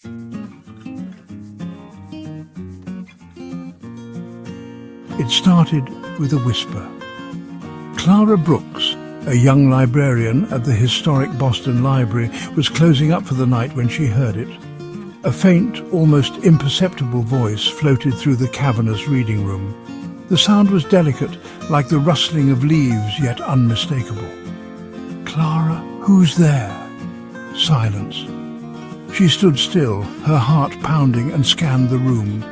It started with a whisper. Clara Brooks, a young librarian at the historic Boston Library, was closing up for the night when she heard it. A faint, almost imperceptible voice floated through the cavernous reading room. The sound was delicate, like the rustling of leaves, yet unmistakable. "Clara, who's there?" Silence. She stood still, her heart pounding, and scanned the room.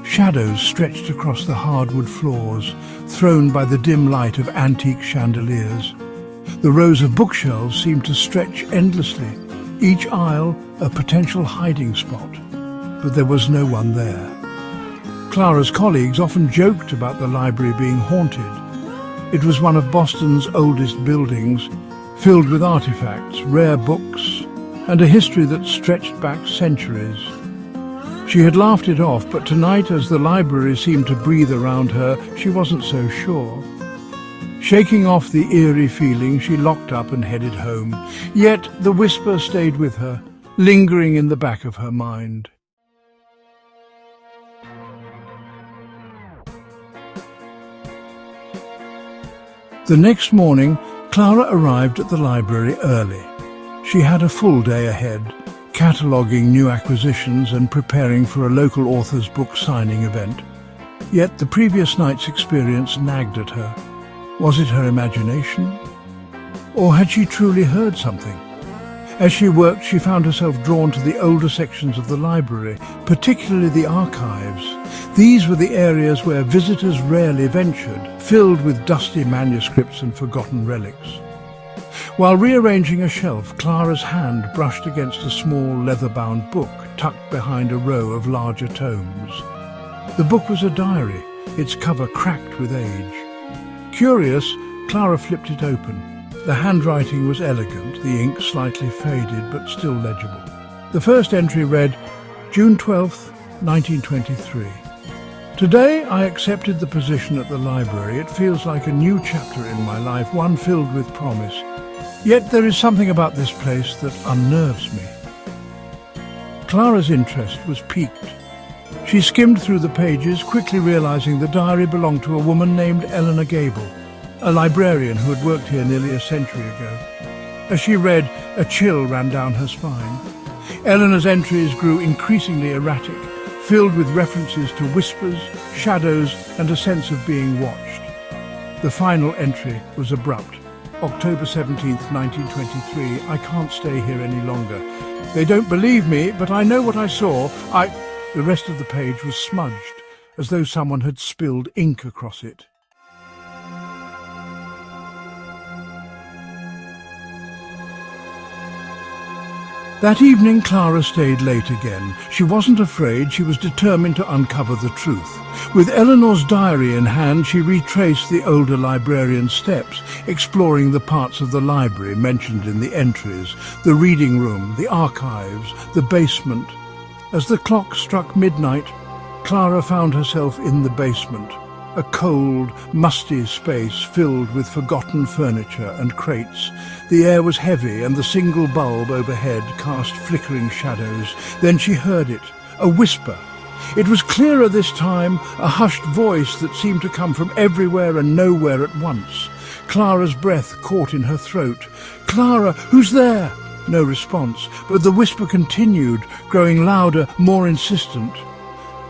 Shadows stretched across the hardwood floors, thrown by the dim light of antique chandeliers. The rows of bookshelves seemed to stretch endlessly, each aisle a potential hiding spot. But there was no one there. Clara's colleagues often joked about the library being haunted. It was one of Boston's oldest buildings, filled with artifacts, rare books, and a history that stretched back centuries. She had laughed it off, but tonight, as the library seemed to breathe around her, she wasn't so sure. Shaking off the eerie feeling, she locked up and headed home. Yet the whisper stayed with her, lingering in the back of her mind. The next morning, Clara arrived at the library early. She had a full day ahead, cataloguing new acquisitions and preparing for a local author's book signing event. Yet the previous night's experience nagged at her. Was it her imagination? Or had she truly heard something? As she worked, she found herself drawn to the older sections of the library, particularly the archives. These were the areas where visitors rarely ventured, filled with dusty manuscripts and forgotten relics. While rearranging a shelf, Clara's hand brushed against a small leather-bound book tucked behind a row of larger tomes. The book was a diary, its cover cracked with age. Curious, Clara flipped it open. The handwriting was elegant, the ink slightly faded but still legible. The first entry read, June 12th, 1923. Today I accepted the position at the library. It feels like a new chapter in my life, one filled with promise. Yet there is something about this place that unnerves me. Clara's interest was piqued. She skimmed through the pages, quickly realizing the diary belonged to a woman named Eleanor Gable, a librarian who had worked here nearly a century ago. As she read, a chill ran down her spine. Eleanor's entries grew increasingly erratic, filled with references to whispers, shadows, and a sense of being watched. The final entry was abrupt. October 17th, 1923. I can't stay here any longer. They don't believe me, but I know what I saw. The rest of the page was smudged, as though someone had spilled ink across it. That evening, Clara stayed late again. She wasn't afraid, she was determined to uncover the truth. With Eleanor's diary in hand, she retraced the older librarian's steps, exploring the parts of the library mentioned in the entries, the reading room, the archives, the basement. As the clock struck midnight, Clara found herself in the basement, a cold, musty space filled with forgotten furniture and crates. The air was heavy and the single bulb overhead cast flickering shadows. Then she heard it, a whisper. It was clearer this time, a hushed voice that seemed to come from everywhere and nowhere at once. Clara's breath caught in her throat. "Clara, who's there?" No response, but the whisper continued, growing louder, more insistent.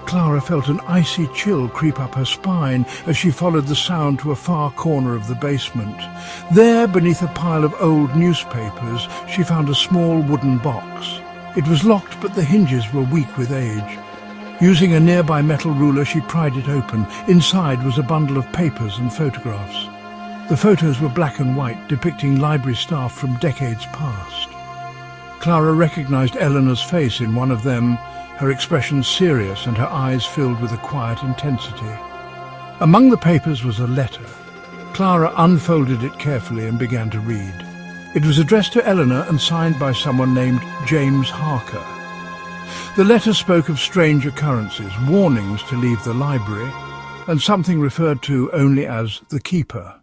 Clara felt an icy chill creep up her spine as she followed the sound to a far corner of the basement. There, beneath a pile of old newspapers, she found a small wooden box. It was locked, but the hinges were weak with age. Using a nearby metal ruler, she pried it open. Inside was a bundle of papers and photographs. The photos were black and white, depicting library staff from decades past. Clara recognized Eleanor's face in one of them, her expression serious and her eyes filled with a quiet intensity. Among the papers was a letter. Clara unfolded it carefully and began to read. It was addressed to Eleanor and signed by someone named James Harker. The letter spoke of strange occurrences, warnings to leave the library, and something referred to only as the keeper.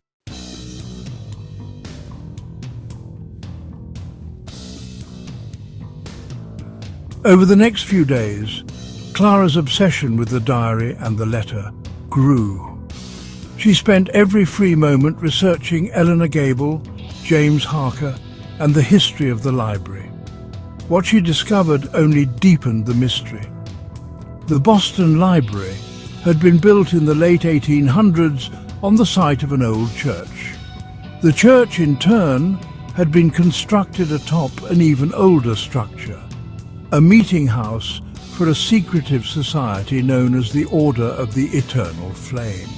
Over the next few days, Clara's obsession with the diary and the letter grew. She spent every free moment researching Eleanor Gable, James Harker, and the history of the library. What she discovered only deepened the mystery. The Boston Library had been built in the late 1800s on the site of an old church. The church, in turn, had been constructed atop an even older structure, a meeting house for a secretive society known as the Order of the Eternal Flame.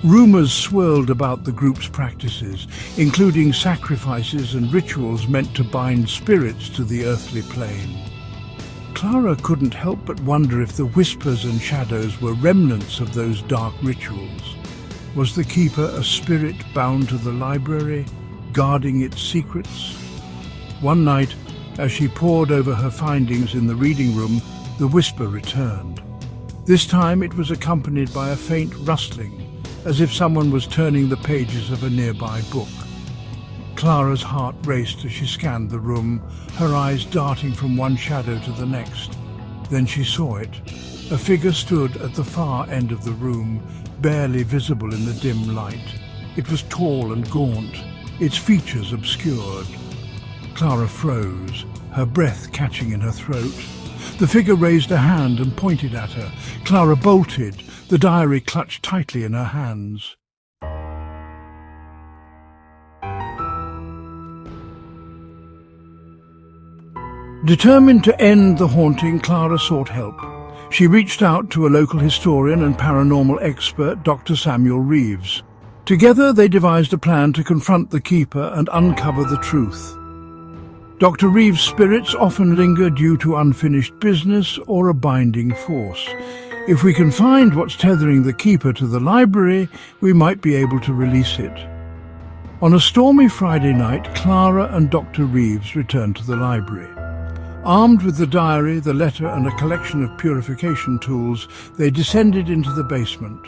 Rumours swirled about the group's practices, including sacrifices and rituals meant to bind spirits to the earthly plane. Clara couldn't help but wonder if the whispers and shadows were remnants of those dark rituals. Was the keeper a spirit bound to the library, guarding its secrets? One night, as she pored over her findings in the reading room, the whisper returned. This time it was accompanied by a faint rustling, as if someone was turning the pages of a nearby book. Clara's heart raced as she scanned the room, her eyes darting from one shadow to the next. Then she saw it. A figure stood at the far end of the room, barely visible in the dim light. It was tall and gaunt, its features obscured. Clara froze, her breath catching in her throat. The figure raised a hand and pointed at her. Clara bolted, the diary clutched tightly in her hands. Determined to end the haunting, Clara sought help. She reached out to a local historian and paranormal expert, Dr. Samuel Reeves. Together they devised a plan to confront the keeper and uncover the truth. Dr. Reeves' spirits often linger due to unfinished business or a binding force. If we can find what's tethering the keeper to the library, we might be able to release it. On a stormy Friday night, Clara and Dr. Reeves returned to the library. Armed with the diary, the letter, and a collection of purification tools, they descended into the basement.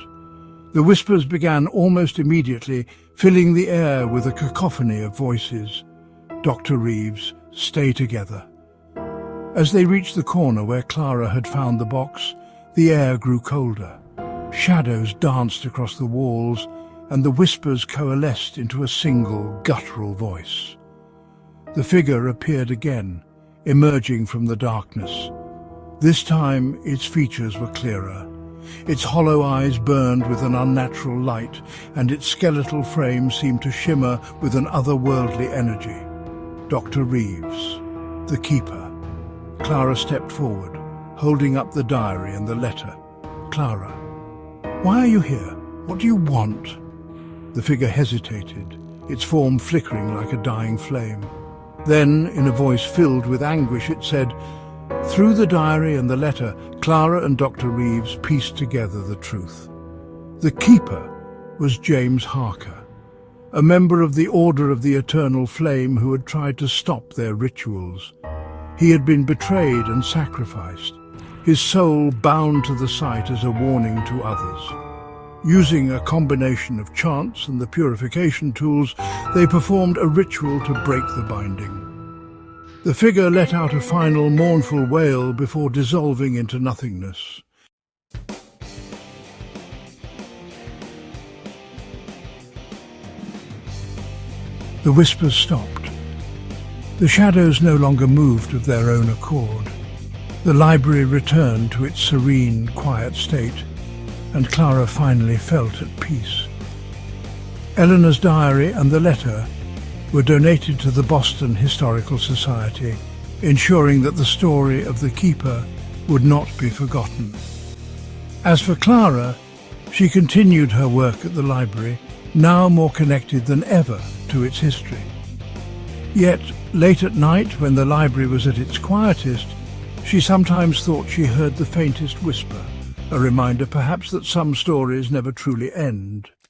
The whispers began almost immediately, filling the air with a cacophony of voices. Dr. Reeves, stay together. As they reached the corner where Clara had found the box, the air grew colder. Shadows danced across the walls, and the whispers coalesced into a single, guttural voice. The figure appeared again, emerging from the darkness. This time, its features were clearer. Its hollow eyes burned with an unnatural light, and its skeletal frame seemed to shimmer with an otherworldly energy. Dr. Reeves, the keeper. Clara stepped forward, holding up the diary and the letter. Clara, why are you here? What do you want? The figure hesitated, its form flickering like a dying flame. Then, in a voice filled with anguish, it said, through the diary and the letter, Clara and Dr. Reeves pieced together the truth. The keeper was James Harker, a member of the Order of the Eternal Flame who had tried to stop their rituals. He had been betrayed and sacrificed, his soul bound to the site as a warning to others. Using a combination of chants and the purification tools, they performed a ritual to break the binding. The figure let out a final mournful wail before dissolving into nothingness. The whispers stopped. The shadows no longer moved of their own accord. The library returned to its serene, quiet state, and Clara finally felt at peace. Eleanor's diary and the letter were donated to the Boston Historical Society, ensuring that the story of the keeper would not be forgotten. As for Clara, she continued her work at the library, now more connected than ever to its history. Yet, late at night, when the library was at its quietest, she sometimes thought she heard the faintest whisper, a reminder perhaps that some stories never truly end.